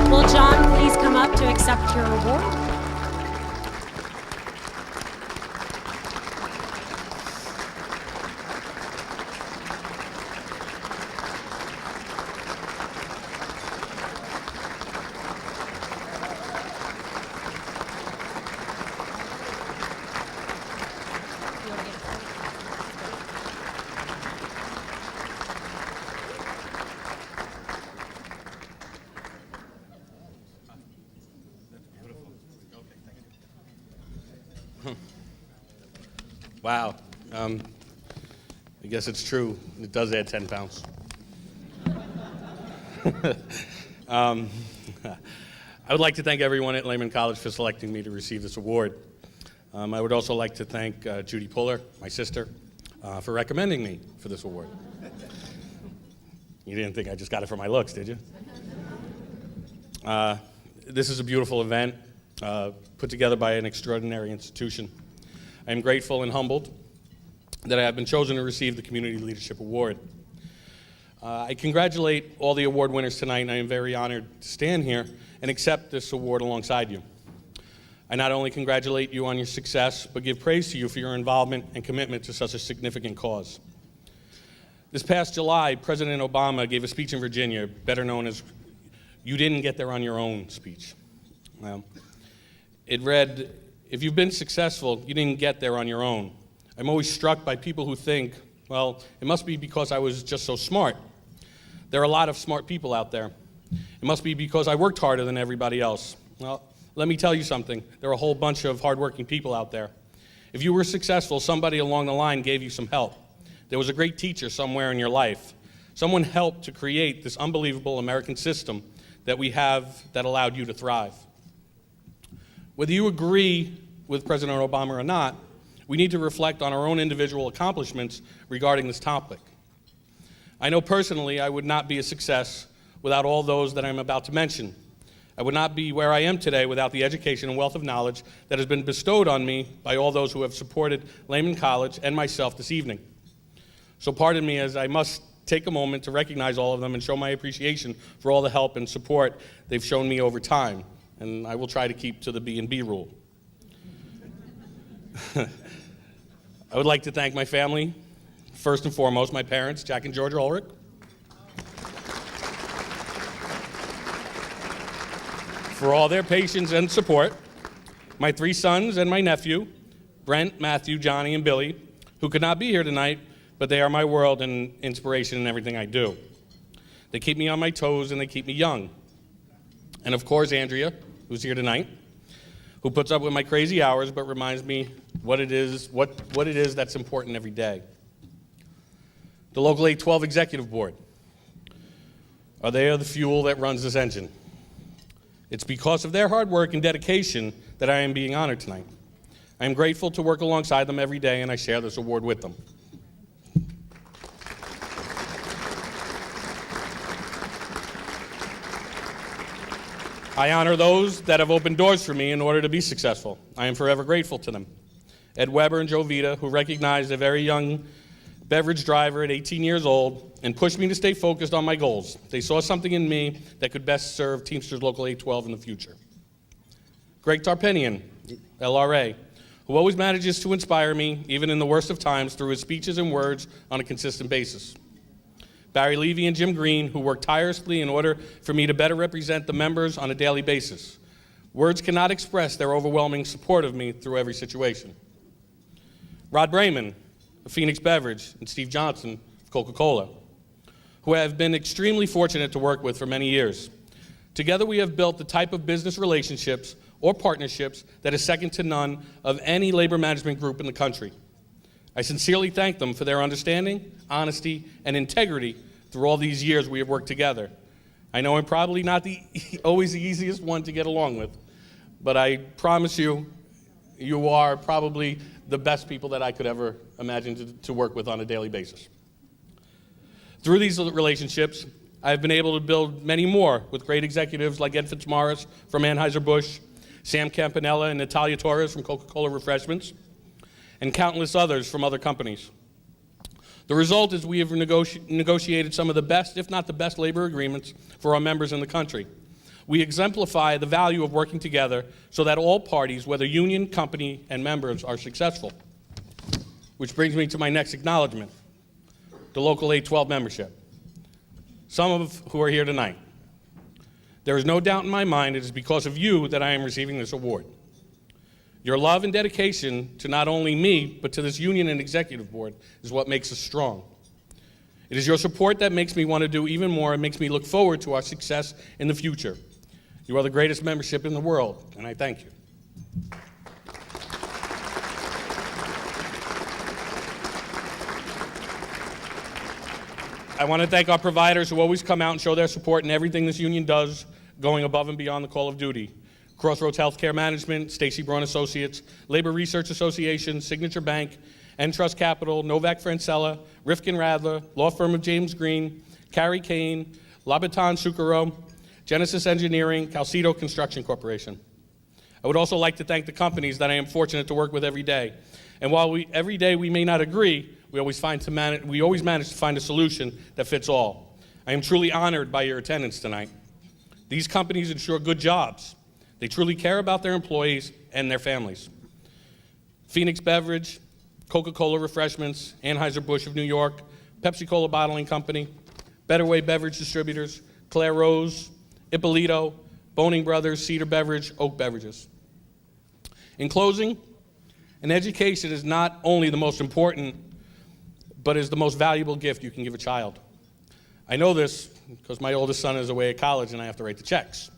Speaker 3: Will John please come up to accept your award?
Speaker 11: Wow. I guess it's true. It does add 10 pounds. I would like to thank everyone at Lehman College for selecting me to receive this award. I would also like to thank Judy Puller, my sister, for recommending me for this award. You didn't think I just got it for my looks, did you? This is a beautiful event put together by an extraordinary institution. I am grateful and humbled that I have been chosen to receive the Community Leadership Award. I congratulate all the award winners tonight, and I am very honored to stand here and accept this award alongside you. I not only congratulate you on your success, but give praise to you for your involvement and commitment to such a significant cause. This past July, President Obama gave a speech in Virginia, better known as "You Didn't Get There on Your Own" speech. It read, "If you've been successful, you didn't get there on your own. I'm always struck by people who think, well, it must be because I was just so smart. There are a lot of smart people out there. It must be because I worked harder than everybody else. Well, let me tell you something. There are a whole bunch of hardworking people out there. If you were successful, somebody along the line gave you some help. There was a great teacher somewhere in your life. Someone helped to create this unbelievable American system that we have that allowed you to thrive. Whether you agree with President Obama or not, we need to reflect on our own individual accomplishments regarding this topic. I know personally I would not be a success without all those that I'm about to mention. I would not be where I am today without the education and wealth of knowledge that has been bestowed on me by all those who have supported Lehman College and myself this evening. So pardon me as I must take a moment to recognize all of them and show my appreciation for all the help and support they've shown me over time. And I will try to keep to the B&B rule. I would like to thank my family, first and foremost, my parents, Jack and George Ulrich. For all their patience and support. My 3 sons and my nephew, Brent, Matthew, Johnny, and Billy, who could not be here tonight, but they are my world and inspiration in everything I do. They keep me on my toes and they keep me young. And of course, Andrea, who's here tonight, who puts up with my crazy hours but reminds me what it is that's important every day. The Local 812 Executive Board. They are the fuel that runs this engine. It's because of their hard work and dedication that I am being honored tonight. I am grateful to work alongside them every day, and I share this award with them. I honor those that have opened doors for me in order to be successful. I am forever grateful to them. Ed Weber and Joe Vita, who recognized a very young beverage driver at 18 years old and pushed me to stay focused on my goals. They saw something in me that could best serve Teamsters Local 812 in the future. Greg Tarpenian, LRA, who always manages to inspire me, even in the worst of times, through his speeches and words on a consistent basis. Barry Levy and Jim Green, who work tirelessly in order for me to better represent the members on a daily basis. Words cannot express their overwhelming support of me through every situation. Rod Brayman of Phoenix Beverage and Steve Johnson of Coca-Cola, who I have been extremely fortunate to work with for many years. Together we have built the type of business relationships or partnerships that is second to none of any labor management group in the country. I sincerely thank them for their understanding, honesty, and integrity through all these years we have worked together. I know I'm probably not always the easiest one to get along with, but I promise you, you are probably the best people that I could ever imagine to work with on a daily basis. Through these relationships, I've been able to build many more with great executives like Ed Fitzmaurice from Anheuser-Busch, Sam Campanella and Natalia Torres from Coca-Cola Refreshments, and countless others from other companies. The result is we have negotiated some of the best, if not the best, labor agreements for our members in the country. We exemplify the value of working together so that all parties, whether union, company, and members, are successful. Which brings me to my next acknowledgement, the Local 812 membership, some of who are here tonight. There is no doubt in my mind it is because of you that I am receiving this award. Your love and dedication to not only me, but to this union and executive board is what makes us strong. It is your support that makes me want to do even more and makes me look forward to our success in the future. You are the greatest membership in the world, and I thank you. I want to thank our providers who always come out and show their support in everything this union does, going above and beyond the call of duty. Crossroads Healthcare Management, Stacy Braun Associates, Labor Research Association, Signature Bank, Entrust Capital, Novak Francella, Rifkin Radler, law firm of James Green, Carrie Kane, Labaton Sucaro, Genesis Engineering, Calcedo Construction Corporation. I would also like to thank the companies that I am fortunate to work with every day. And while every day we may not agree, we always manage to find a solution that fits all. I am truly honored by your attendance tonight. These companies ensure good jobs. They truly care about their employees and their families. Phoenix Beverage, Coca-Cola Refreshments, Anheuser-Busch of New York, Pepsi-Cola Bottling Company, Better Way Beverage Distributors, Claire Rose, Ippolito, Boning Brothers, Cedar Beverage, Oak Beverages. In closing, an education is not only the most important, but is the most valuable gift you can give a child. I know this because my oldest son is away at college and I have to write the checks.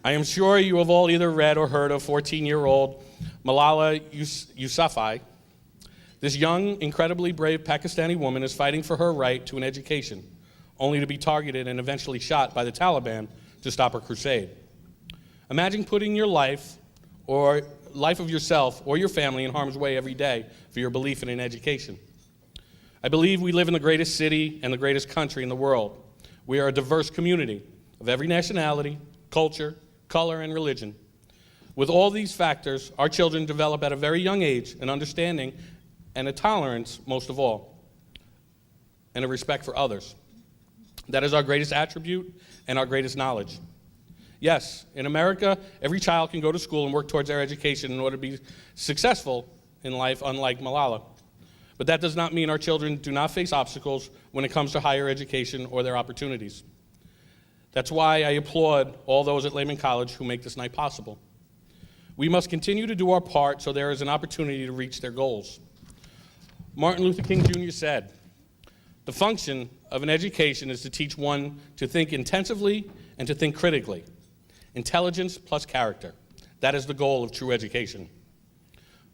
Speaker 11: I am sure you have all either read or heard of 14-year-old Malala Yousafzai. This young, incredibly brave Pakistani woman is fighting for her right to an education, only to be targeted and eventually shot by the Taliban to stop her crusade. Imagine putting your life or life of yourself or your family in harm's way every day for your belief in an education. I believe we live in the greatest city and the greatest country in the world. We are a diverse community of every nationality, culture, color, and religion. With all these factors, our children develop at a very young age an understanding and a tolerance, most of all, and a respect for others. That is our greatest attribute and our greatest knowledge. Yes, in America, every child can go to school and work towards their education in order to be successful in life, unlike Malala. But that does not mean our children do not face obstacles when it comes to higher education or their opportunities. That's why I applaud all those at Lehman College who make this night possible. We must continue to do our part so there is an opportunity to reach their goals. Martin Luther King Jr. said, The function of an education is to teach one to think intensively and to think critically. Intelligence plus character. That is the goal of true education.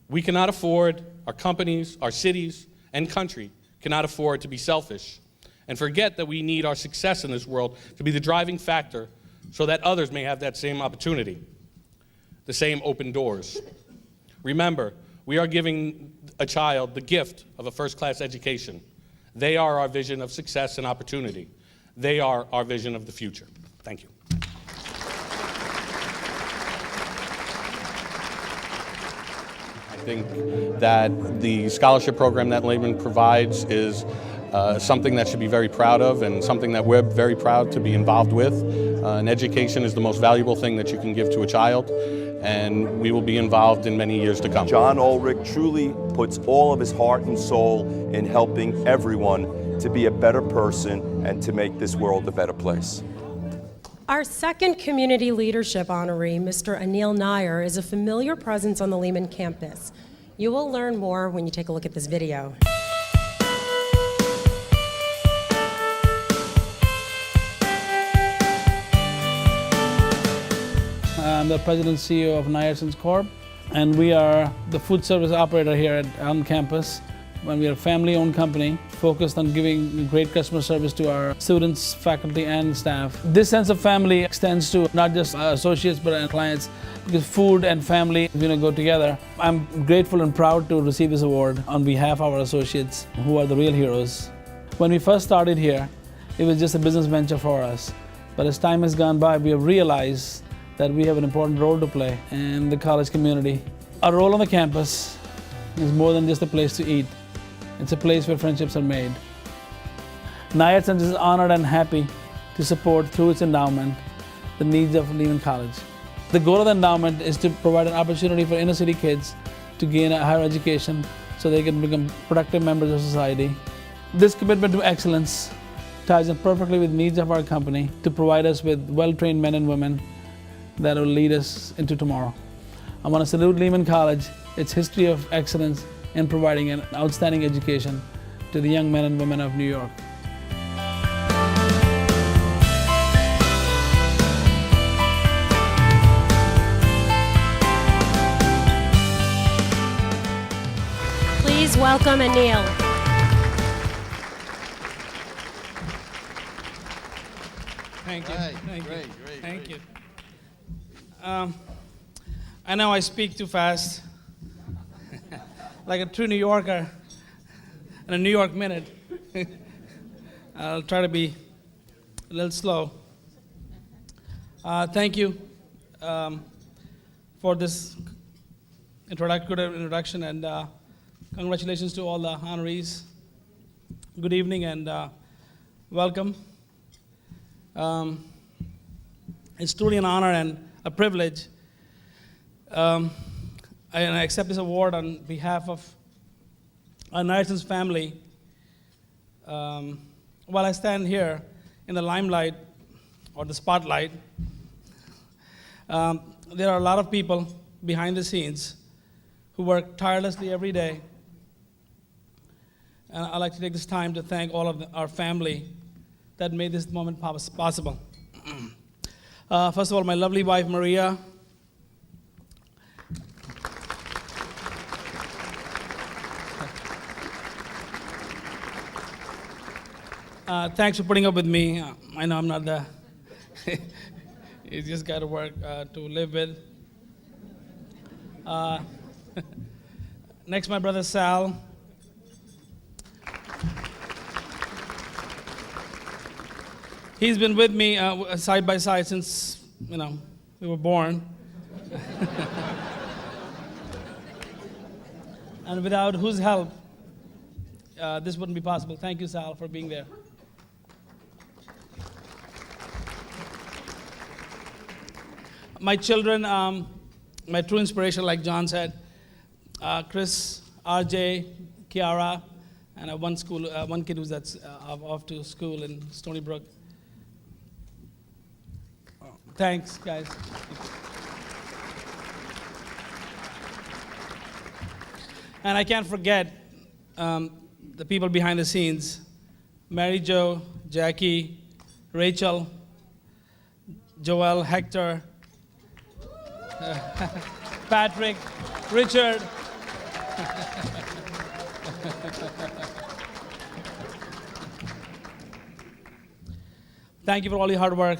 Speaker 11: We cannot afford, our companies, our cities, and country cannot afford to be selfish and forget that we need our success in this world to be the driving factor so that others may have that same opportunity, the same open doors. Remember, we are giving a child the gift of a first-class education. They are our vision of success and opportunity. They are our vision of the future. Thank you.
Speaker 9: I think that the scholarship program that Lehman provides is something that should be very proud of and something that we're very proud to be involved with. And education is the most valuable thing that you can give to a child, and we will be involved in many years to come.
Speaker 13: John Ulrich truly puts all of his heart and soul in helping everyone to be a better person and to make this world a better place.
Speaker 3: Our second community leadership honoree, Mr. Anil Nair, is a familiar presence on the Lehman campus. You will learn more when you take a look at this video.
Speaker 14: I'm the president and CEO of Nyersons Corp, and we are the food service operator here on campus. When we are a family-owned company focused on giving great customer service to our students, faculty, and staff. This sense of family extends to not just our associates but our clients, because food and family go together. I'm grateful and proud to receive this award on behalf of our associates, who are the real heroes. When we first started here, it was just a business venture for us. But as time has gone by, we have realized that we have an important role to play in the college community. Our role on the campus is more than just a place to eat. It's a place where friendships are made. Nyersons is honored and happy to support, through its endowment, the needs of Lehman College. The goal of the endowment is to provide an opportunity for inner city kids to gain a higher education so they can become productive members of society. This commitment to excellence ties in perfectly with the needs of our company to provide us with well-trained men and women that will lead us into tomorrow. I want to salute Lehman College, its history of excellence in providing an outstanding education to the young men and women of New York.
Speaker 3: Please welcome Anil.
Speaker 14: Thank you.
Speaker 23: Right.
Speaker 14: Thank you.
Speaker 23: Great.
Speaker 14: Thank you. I know I speak too fast, like a true New Yorker in a New York minute. I'll try to be a little slow. Thank you for this good introduction, and congratulations to all the honorees. Good evening and welcome. It's truly an honor and a privilege. I accept this award on behalf of our Nyersons family. While I stand here in the limelight or the spotlight, there are a lot of people behind the scenes who work tirelessly every day. And I'd like to take this time to thank all of our family that made this moment possible. First of all, my lovely wife, Maria. Thanks for putting up with me. I know I'm not the, you just got to work to live with. Next, my brother Sal. He's been with me side by side since, we were born. And without whose help, this wouldn't be possible. Thank you, Sal, for being there. My children, my true inspiration, like John said, Chris, RJ, Kiara, and one kid who's off to school in Stony Brook. Thanks, guys. And I can't forget the people behind the scenes, Mary Jo, Jackie, Rachel, Joel, Hector, Patrick, Richard. Thank you for all your hard work.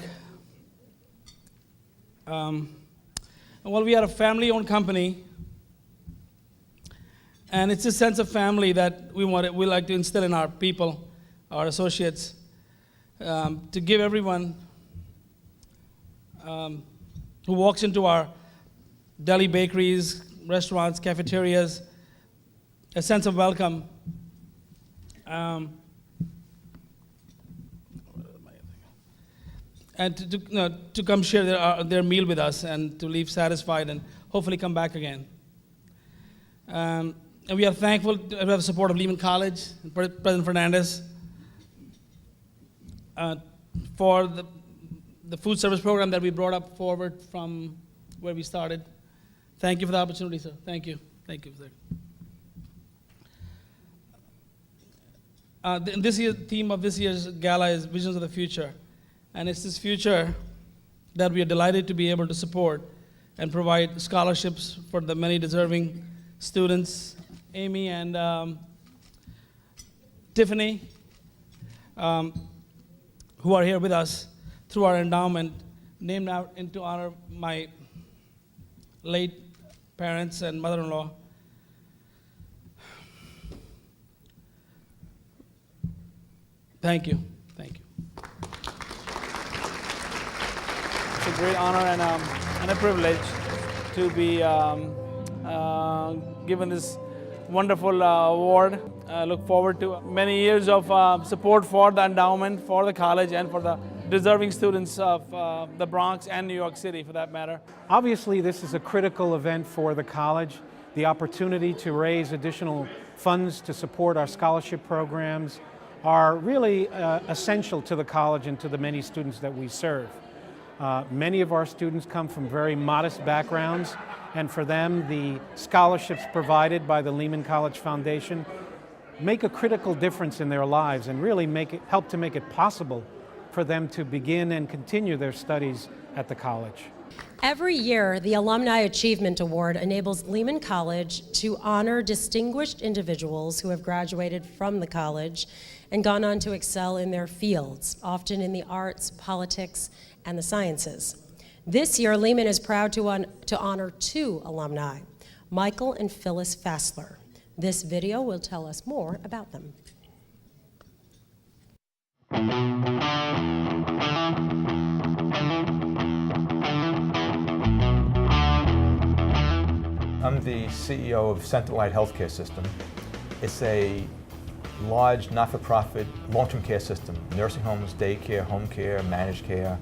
Speaker 14: Well, we are a family-owned company, and it's a sense of family that we like to instill in our people, our associates, to give everyone who walks into our deli, bakeries, restaurants, cafeterias, a sense of welcome. And to come share their meal with us and to leave satisfied and hopefully come back again. And we are thankful to have the support of Lehman College, and President Fernandez, for the food service program that we brought up forward from where we started. Thank you for the opportunity, sir. Thank you. Thank you, sir. This year's theme of this year's gala is Visions of the Future. And it's this future that we are delighted to be able to support and provide scholarships for the many deserving students, Amy and Tiffany, who are here with us through our endowment, named out to honor my late parents and mother-in-law. Thank you. Thank you. It's a great honor and a privilege to be given this wonderful award. I look forward to many years of support for the endowment, for the college, and for the deserving students of the Bronx and New York City, for that matter.
Speaker 10: Obviously, this is a critical event for the college. The opportunity to raise additional funds to support our scholarship programs are really essential to the college and to the many students that we serve. Many of our students come from very modest backgrounds, and for them, the scholarships provided by the Lehman College Foundation make a critical difference in their lives and really help to make it possible for them to begin and continue their studies at the college.
Speaker 3: Every year, the Alumni Achievement Award enables Lehman College to honor distinguished individuals who have graduated from the college and gone on to excel in their fields, often in the arts, politics, and the sciences. This year, Lehman is proud to honor two alumni, Michael and Phyllis Fassler. This video will tell us more about them.
Speaker 12: I'm the CEO of Central Light Healthcare System. It's a large, not-for-profit, long-term care system. Nursing homes, daycare, home care, managed care.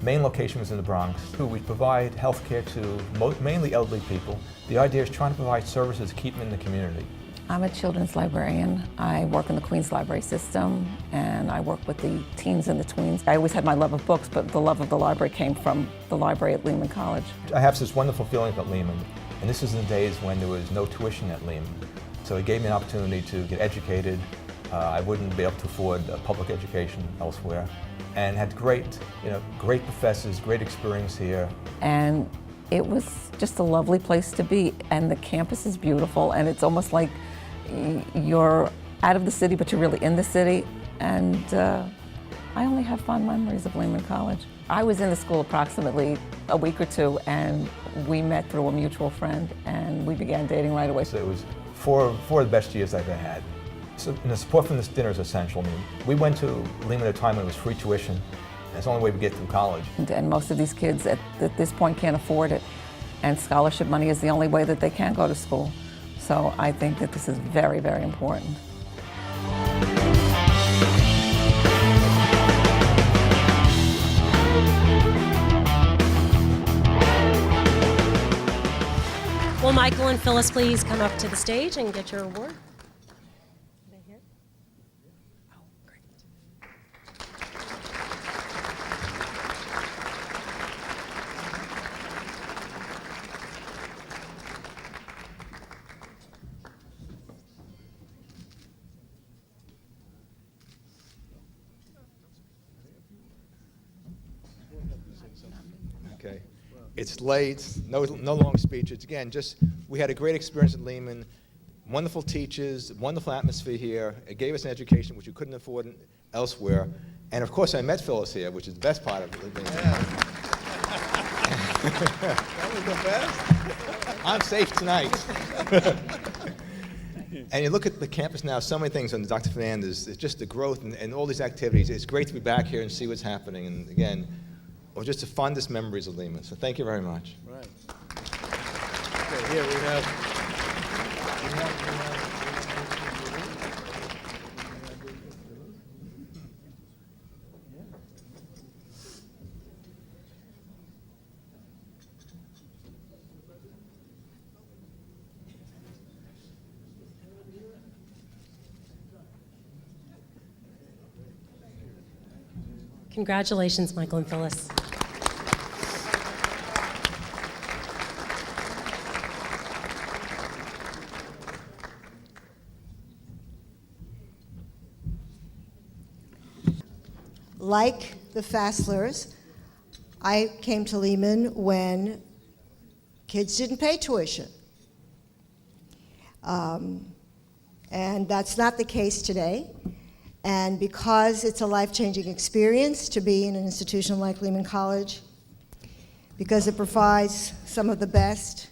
Speaker 12: Main location was in the Bronx. We provide health care to mainly elderly people. The idea is trying to provide services to keep them in the community.
Speaker 23: I'm a children's librarian. I work in the Queens Library System, and I work with the teens and the tweens. I always had my love of books, but the love of the library came from the library at Lehman College.
Speaker 12: I have this wonderful feeling about Lehman, and this is in the days when there was no tuition at Lehman. So it gave me an opportunity to get educated. I wouldn't be able to afford public education elsewhere, and had great professors, great experience here.
Speaker 23: And it was just a lovely place to be, and the campus is beautiful, and it's almost like you're out of the city, but you're really in the city. And I only have fond memories of Lehman College. I was in the school approximately a week or two, and we met through a mutual friend, and we began dating right away.
Speaker 12: So it was four of the best years I've ever had. So, and the support from this dinner is essential. I mean, we went to Lehman at a time when it was free tuition. That's the only way we get through college.
Speaker 23: And most of these kids at this point can't afford it, and scholarship money is the only way that they can go to school. So I think that this is very, very important.
Speaker 3: Will Michael and Phyllis please come up to the stage and get your award?
Speaker 12: okay? It's late, no long speech. It's again, just, we had a great experience at Lehman, wonderful teachers, wonderful atmosphere here. It gave us an education which we couldn't afford elsewhere. And of course, I met Phyllis here, which is the best part of it.
Speaker 21: That was the best.
Speaker 12: I'm safe tonight. And you look at the campus now, so many things under Dr. Fernandez, it's just the growth and all these activities. It's great to be back here and see what's happening. And again, just the fondest memories of Lehman. So thank you very much.
Speaker 21: Right. Okay, here we have.
Speaker 3: Congratulations, Michael and Phyllis.
Speaker 6: Like the Fasslers, I came to Lehman when kids didn't pay tuition. And that's not the case today. And because it's a life-changing experience to be in an institution like Lehman College, because it provides some of the best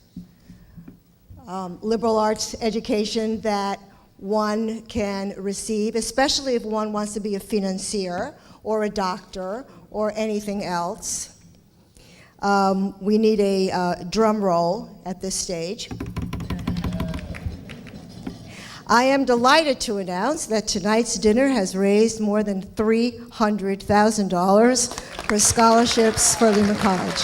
Speaker 6: liberal arts education that one can receive, especially if one wants to be a financier or a doctor or anything else. We need a drum roll at this stage. I am delighted to announce that tonight's dinner has raised more than $300,000 for scholarships for Lehman College.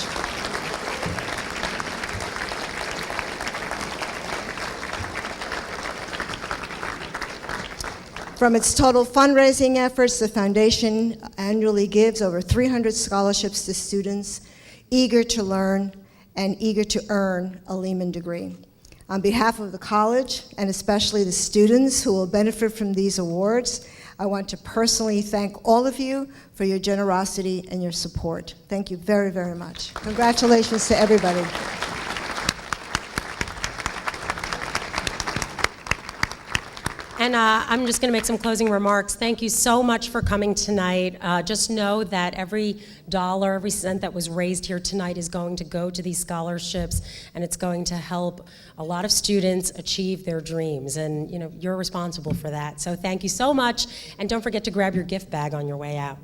Speaker 6: From its total fundraising efforts, the foundation annually gives over 300 scholarships to students eager to learn and eager to earn a Lehman degree. On behalf of the college, and especially the students who will benefit from these awards, I want to personally thank all of you for your generosity and your support. Thank you very, very much. Congratulations to everybody.
Speaker 3: And I'm just going to make some closing remarks. Thank you so much for coming tonight. Just know that every dollar, every cent that was raised here tonight is going to go to these scholarships, and it's going to help a lot of students achieve their dreams. And you're responsible for that. So thank you so much, and don't forget to grab your gift bag on your way out.